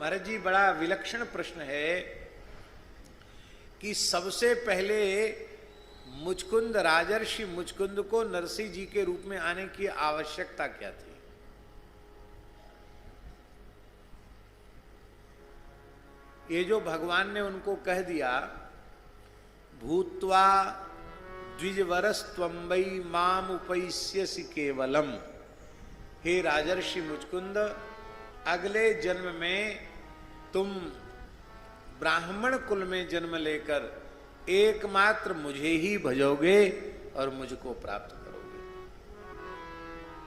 महाराज जी, बड़ा विलक्षण प्रश्न है कि सबसे पहले मुचकुंद राजर्षि मुचकुंद को नरसिंह जी के रूप में आने की आवश्यकता क्या थी? ये जो भगवान ने उनको कह दिया, भूत्वा द्विजवरस्त्वंबई माम उपैस्यसि केवलम, हे राजर्षि मुचकुंद, अगले जन्म में तुम ब्राह्मण कुल में जन्म लेकर एकमात्र मुझे ही भजोगे और मुझको प्राप्त करोगे।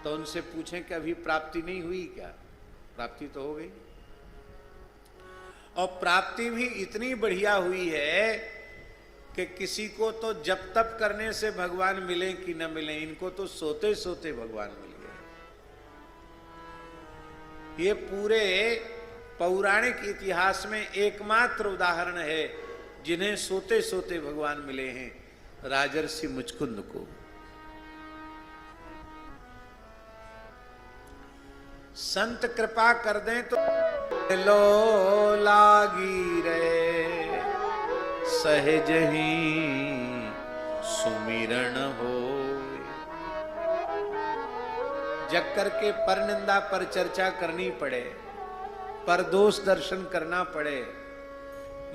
तो उनसे पूछें कि अभी प्राप्ति नहीं हुई क्या? प्राप्ति तो हो गई, और प्राप्ति भी इतनी बढ़िया हुई है कि किसी को तो जप तप करने से भगवान मिले कि न मिले, इनको तो सोते सोते भगवान मिल गए। ये पूरे पौराणिक इतिहास में एकमात्र उदाहरण है जिन्हें सोते सोते भगवान मिले हैं, राजर्षि मुचकुंद को। संत कृपा कर दें तो लो लागी रे सहज ही सुमिरण हो। जग करके पर निंदा पर चर्चा करनी पड़े, पर दोष दर्शन करना पड़े,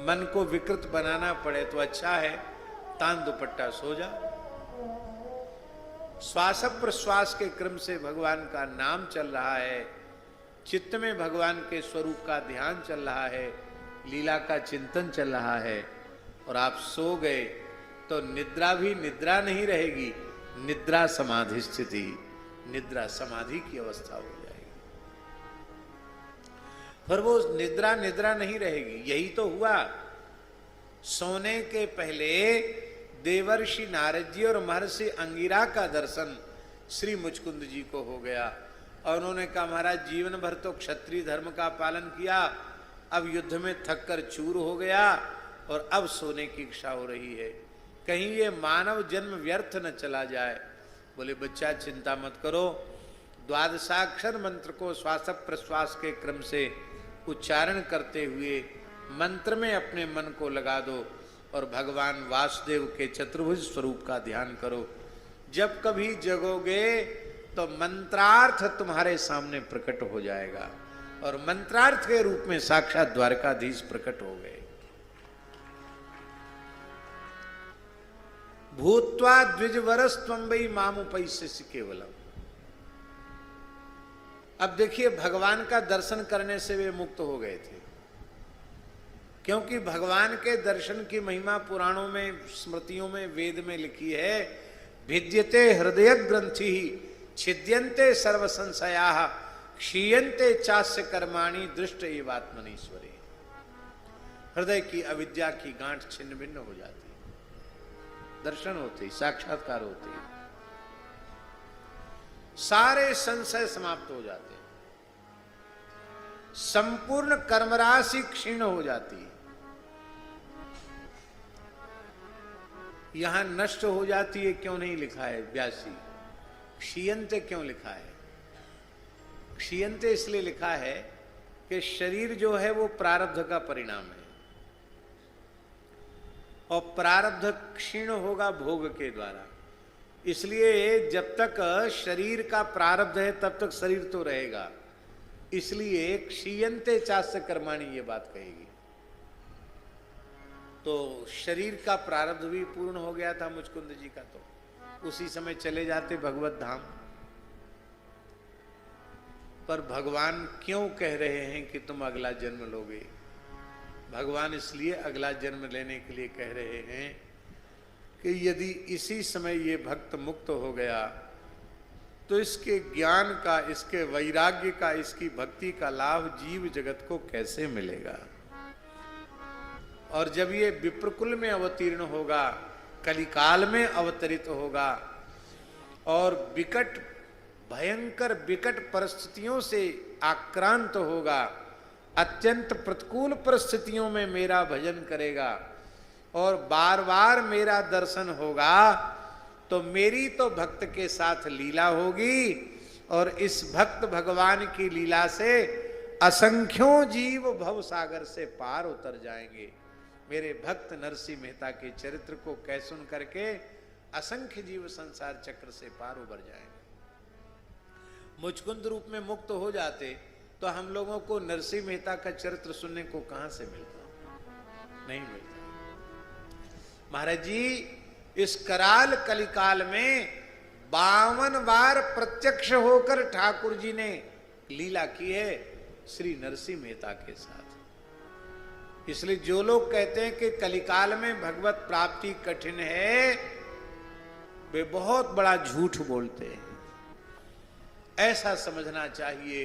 मन को विकृत बनाना पड़े तो अच्छा है तान दुपट्टा सो जा। श्वास प्रश्वास के क्रम से भगवान का नाम चल रहा है, चित्त में भगवान के स्वरूप का ध्यान चल रहा है, लीला का चिंतन चल रहा है, और आप सो गए तो निद्रा भी निद्रा नहीं रहेगी, निद्रा समाधि स्थिति, निद्रा समाधि की अवस्था हो जाएगी। फिर वो निद्रा निद्रा नहीं रहेगी। यही तो हुआ, सोने के पहले देवर्षि नारद जी और महर्षि अंगिरा का दर्शन श्री मुचकुंद जी को हो गया, और उन्होंने कहा महाराज जीवन भर तो क्षत्रिय धर्म का पालन किया, अब युद्ध में थक कर चूर हो गया और अब सोने की इच्छा हो रही है, कहीं ये मानव जन्म व्यर्थ न चला जाए। बोले बच्चा चिंता मत करो, द्वादशाक्षर मंत्र को श्वास प्रश्वास के क्रम से उच्चारण करते हुए मंत्र में अपने मन को लगा दो और भगवान वासुदेव के चतुर्भुज स्वरूप का ध्यान करो। जब कभी जगोगे तो मंत्रार्थ तुम्हारे सामने प्रकट हो जाएगा, और मंत्रार्थ के रूप में साक्षात द्वारकाधीश प्रकट हो गए। भूत्वा द्विजवरस्त्वंबई माम उपैस्यसि केवलम। अब देखिए, भगवान का दर्शन करने से वे मुक्त हो गए थे, क्योंकि भगवान के दर्शन की महिमा पुराणों में, स्मृतियों में, वेद में लिखी है। भिद्यते हृदय ग्रंथि छिद्यन्ते सर्व संशयाः क्षीयन्ते चास्य कर्माणि दृष्ट एवात्मनीश्वरे। हृदय की अविद्या की गांठ छिन्न भिन्न हो जाती, दर्शन होते, साक्षात्कार होते, सारे संशय समाप्त हो जाते, संपूर्ण कर्मराशि क्षीण हो जाती। यहां नष्ट हो जाती है क्यों नहीं लिखा है व्यासी? क्षीयन्ते क्यों लिखा है? क्षीयन्ते इसलिए लिखा है कि शरीर जो है वो प्रारब्ध का परिणाम है, और प्रारब्ध क्षीण होगा भोग के द्वारा। इसलिए जब तक शरीर का प्रारब्ध है तब तक शरीर तो रहेगा, इसलिए क्षीयन्ते चास्य कर्माणि ये बात कहेगी। तो शरीर का प्रारब्ध भी पूर्ण हो गया था मुचकुंद जी का, तो उसी समय चले जाते भगवत धाम। पर भगवान क्यों कह रहे हैं कि तुम अगला जन्म लोगे? भगवान इसलिए अगला जन्म लेने के लिए कह रहे हैं कि यदि इसी समय ये भक्त मुक्त हो गया तो इसके ज्ञान का, इसके वैराग्य का, इसकी भक्ति का लाभ जीव जगत को कैसे मिलेगा। और जब ये विप्रकुल में अवतीर्ण होगा, कलिकाल में अवतरित होगा, और विकट भयंकर विकट परिस्थितियों से आक्रांत होगा, अत्यंत प्रतिकूल परिस्थितियों में मेरा भजन करेगा और बार बार मेरा दर्शन होगा, तो मेरी तो भक्त के साथ लीला होगी, और इस भक्त भगवान की लीला से असंख्यों जीव भव सागर से पार उतर जाएंगे। मेरे भक्त नरसिंह मेहता के चरित्र को कह सुन करके असंख्य जीव संसार चक्र से पार उबर जाएंगे। मुचकुंद रूप में मुक्त हो जाते तो हम लोगों को नरसिंह मेहता का चरित्र सुनने को कहां से मिलता? नहीं मिलता। महाराज जी इस कराल कलिकाल में 52 बार प्रत्यक्ष होकर ठाकुर जी ने लीला की है श्री नरसिंह मेहता के साथ। इसलिए जो लोग कहते हैं कि कलिकाल में भगवत प्राप्ति कठिन है, वे बहुत बड़ा झूठ बोलते हैं। ऐसा समझना चाहिए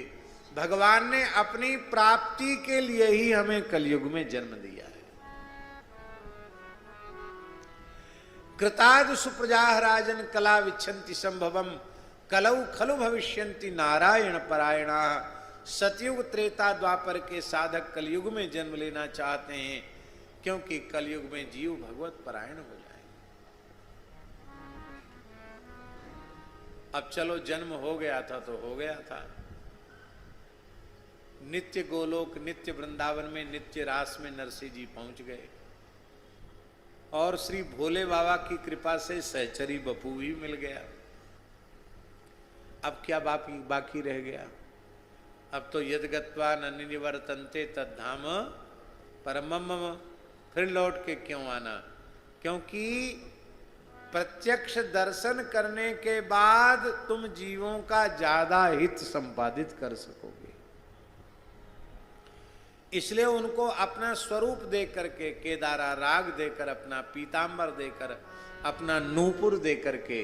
भगवान ने अपनी प्राप्ति के लिए ही हमें कलयुग में जन्म दिया है। कृताद सुप्रजा राजन कला विच्छन्ति संभवम कलौ खलु भविष्यन्ति नारायण परायणा। सतयुग त्रेता द्वापर के साधक कलयुग में जन्म लेना चाहते हैं, क्योंकि कलयुग में जीव भगवत परायण हो जाए। अब चलो जन्म हो गया था तो हो गया था। नित्य गोलोक नित्य वृंदावन में नित्य रास में नरसिंह जी पहुंच गए और श्री भोले बाबा की कृपा से सहचरी बपू भी मिल गया। अब क्या बाकी रह गया? अब तो यद्गत्वा न निवर्तन्ते तद्धाम परमम, फिर लौट के क्यों आना? क्योंकि प्रत्यक्ष दर्शन करने के बाद तुम जीवों का ज्यादा हित संपादित कर सकोगे। इसलिए उनको अपना स्वरूप दे करके, केदारा राग देकर, अपना पीतांबर देकर, अपना नूपुर दे करके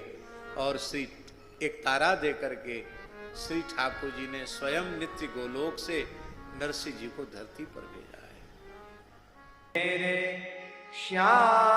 और श्री एक तारा दे करके श्री ठाकुर जी ने स्वयं नित्य गोलोक से नरसिंह जी को धरती पर भेजा है। मेरे श्याम